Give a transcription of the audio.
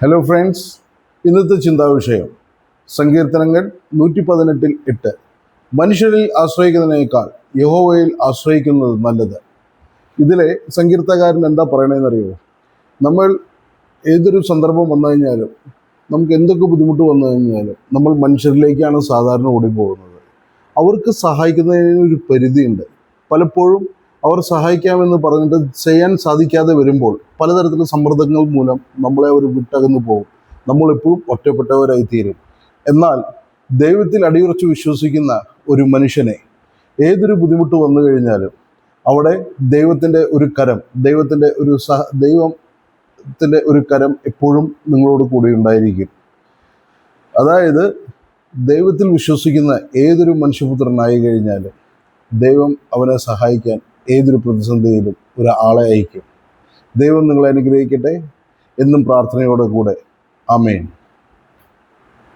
Hello friends, ഇന്നത്തെ ചിന്താവിഷയം സങ്കീർത്തനങ്ങൾ 118:8. മനുഷ്യരിൽ ആശ്രയിക്കുന്നതിനേക്കാൾ യഹോവയിൽ ആശ്രയിക്കുന്നത് നല്ലത്. ഇതിലെ സങ്കീർത്തകാരൻ എന്താ പറയണതെന്നറിയോ? നമ്മൾ ഏതൊരു സന്ദർഭം വന്നു കഴിഞ്ഞാലും, നമുക്ക് എന്തൊക്കെ ബുദ്ധിമുട്ട് വന്നു കഴിഞ്ഞാലും നമ്മൾ മനുഷ്യരിലേക്കാണ് സാധാരണ ഓടിപ്പോകുന്നത്. അവർക്ക് സഹായിക്കുന്നതിനൊരു പരിധിയുണ്ട്. പലപ്പോഴും അവർ സഹായിക്കാമെന്ന് പറഞ്ഞിട്ട് ചെയ്യാൻ സാധിക്കാതെ വരുമ്പോൾ പലതരത്തിലുള്ള സമ്മർദ്ദങ്ങൾ മൂലം നമ്മളെ അവർ വിട്ടകന്നു പോകും. നമ്മളെപ്പോഴും ഒറ്റപ്പെട്ടവരായിത്തീരും. എന്നാൽ ദൈവത്തിൽ അടിയുറച്ച് വിശ്വസിക്കുന്ന ഒരു മനുഷ്യനെ ഏതൊരു ബുദ്ധിമുട്ട് വന്നു കഴിഞ്ഞാലും അവിടെ ദൈവത്തിൻ്റെ ഒരു കരം എപ്പോഴും നിങ്ങളോട് കൂടി ഉണ്ടായിരിക്കും. അതായത് ദൈവത്തിൽ വിശ്വസിക്കുന്ന ഏതൊരു മനുഷ്യപുത്രനായി കഴിഞ്ഞാലും ദൈവം അവനെ സഹായിക്കാൻ ഏതൊരു പ്രതിസന്ധിയിലും ഒരാളെ അയക്കും. ദൈവം നിങ്ങളെ അനുഗ്രഹിക്കട്ടെ. എന്നും പ്രാർത്ഥനയോടെ കൂടെ. ആമേൻ.